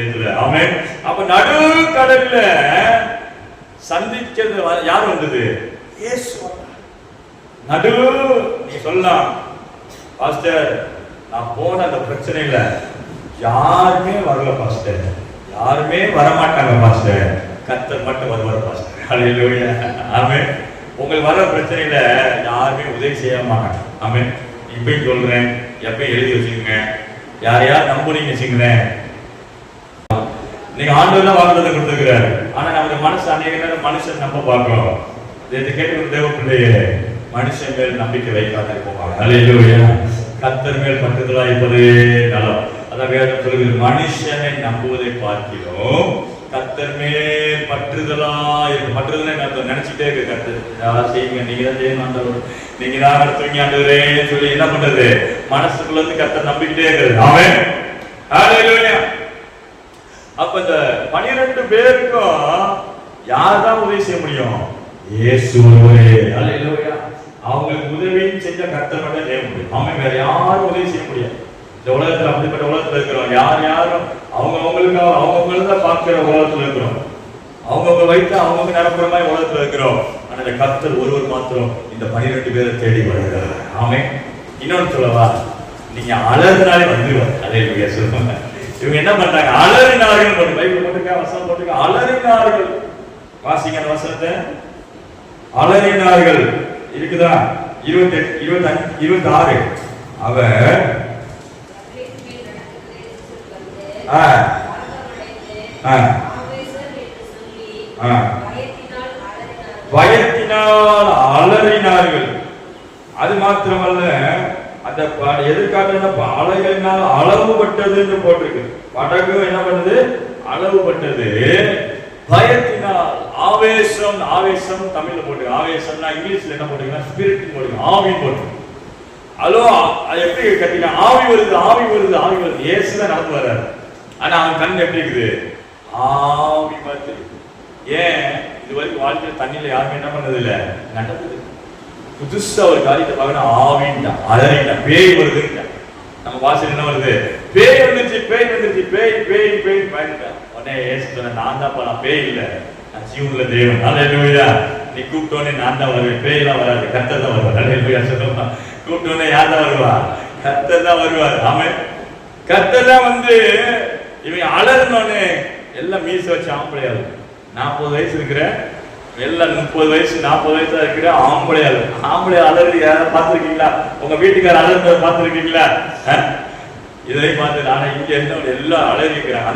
இதயத்துல. ஆமென். அப்ப நடு கடல்ல சந்திக்கிறது யார் வந்தது? இயேசு. நடு நீ சொல்லலாம் பாஸ்டர், நான் போன அந்த பிரச்சனையில யாருமே வரல பாஸ்டர், யாருமே வரமாட்டாங்க பாஸ்டர், கர்த்தர் மட்டும் வருவார் பாஸ்டர். ஹல்லேலூயா. ஆமென். உங்களுக்கு வர பிரச்சனையில யாருமே உதவி செய்ய மாட்டாங்க. ஆமென். இப்பயும் சொல்றேன், எப்பயும் எழுதி வச்சுக்கோங்க. யார் யார் நம்புறீங்க வச்சுக்கிறேன். நீங்க ஆண்டவர் தான் வாக்குத்தத்தம் கொடுத்துருக்கிறாரு. ஆனா நம்ம மனசு அநேக நேரம் மனுஷன் நம்ப பார்க்கிறோம். இதை கேட்டு தேவ பிள்ளையே, மனுஷன் மேல் நம்பிக்கை வைக்காத போவாங்க. ஹல்லேலூயா. கர்த்தர் மேல் பற்றுதலா இருப்பதே நலம். அதான் வேதம் சொல்கிறது, மனுஷனை நம்புவதை பார்க்கிறோம் கர்த்தர் மேல் பற்றுதலா இருக்கு. பற்றுதலை நினைச்சுட்டே இருக்கு. கர்த்தர் செய்யுங்க, நீங்க தான் செய்யணும் ஆண்டவர், நீங்க தான் நடத்துவீங்க ஆண்டவரே சொல்லி என்ன பண்றது, மனசுக்குள்ள இருந்து கர்த்தர் நம்பிக்கிட்டே இருக்கிறது. ஆமென். ஹல்லேலூயா. அப்ப இந்த 12 பேருக்கும் யார் தான் உதவி செய்ய முடியும்? இயேசு ஒருவரே. ஹல்லேலூயா. அவங்களுக்கு உதவி செஞ்ச கர்த்தர் மட்டும் செய்ய முடியும். ஆமென். வேற யாரும் உதவி செய்ய முடியாது. இந்த உலகத்துல அப்படிப்பட்ட உலகத்துல இருக்கிறோம். யாரும் அவங்களுக்காக அவங்களுக்கு தான் பார்க்கிற உலகத்துல இருக்கிறோம். அவங்கவுங்க வைத்து அவங்களுக்கு நிரப்புறமாய் உலகத்துல இருக்கிறோம். ஆனா இந்த கர்த்தர் ஒருவர் மாத்திரம் இந்த 12 பேரை தேடி வருகிறார். ஆமென். இன்னொன்னு சொல்லவா, நீங்க அலறினாலே வந்துருவார். ஹல்லேலூயா சொல்லுவாங்க. இவங்க என்ன பண்றாங்க? அலறினார்கள் போட்டு பைபிள் போட்டுக்க, வசனம் போட்டுக்க, அலறினார்கள். வாசிங்க அந்த வசனத்தை. அலறினார்கள் இருக்குதா? 28, 25, 26. அவர் பயத்தினால் அலறினார்கள். அது மாத்திரமல்ல, அந்த எதிர்கால அலைகளினால் அளவுபட்டது என்று போட்டிருக்கு. படகு என்ன பண்ணுது? அளவுபட்டது. பயத்தினால் ஆவேசம். ஆவேசம் தமிழ்ல போட்டு, ஆவேசம்னா இங்கிலீஷ்ல என்ன போட்டுருக்கா? ஸ்பிரிட் போட்டு, ஆவி போட்டு. ஹலோ, அது எப்படி கட்டினா? ஆவி வருது, ஆவி வருது, ஆவி வருது. இயேசுதான் நடந்து வர்றாரு. ஆனா அவன் கண் எப்படி இருக்குது? ஆவி மாதிரி. ஏன்? இது வரைக்கும் வாழ்க்கையில தண்ணியில யாருமே என்ன பண்ணது இல்ல, நடந்தது. புதுசா ஒரு காரியத்தை பார்க்கணும், ஆவின்டா, அலறிண்டா, பேய் வருதுண்டா. நம்ம வாசல் என்ன வருது? பேய் வந்துருச்சு, பேய் வந்துருச்சு, பேய் பேய் பேய் பயந்துட்டா. உடனே ஏசு சொன்ன, நான் தான் நான் பேய் இல்லை, நான் ஜீவனுள்ள தேவன். ஹல்லேலூயா. நீ கூப்பிட்டோன்னே நான் தான் வருவேன், பேய் எல்லாம் வராது, கர்த்தர் தான் வருவார். ஹல்லேலூயா சொல்லுவா. கூப்பிட்டோன்னே யார் தான் வருவா? கர்த்தர் தான் வருவார். ஆமென். கர்த்தர் தான் வந்து இவங்க அலறினோன்னு எல்லாம் மீச வச்சு ஆம்பளையாது. 40 வயசு இருக்கிற எல்லாம் 30 வயசு 40 வயசா இருக்கிற ஆம்பளையாது. ஆம்பளை அலறி யாராவது பார்த்துருக்கீங்களா? உங்க வீட்டுக்கார அலறி பார்த்துருக்கீங்களா? இதையும் பார்த்து. ஆனா இங்க என்ன எல்லாம் அலறி இருக்கிறாங்க.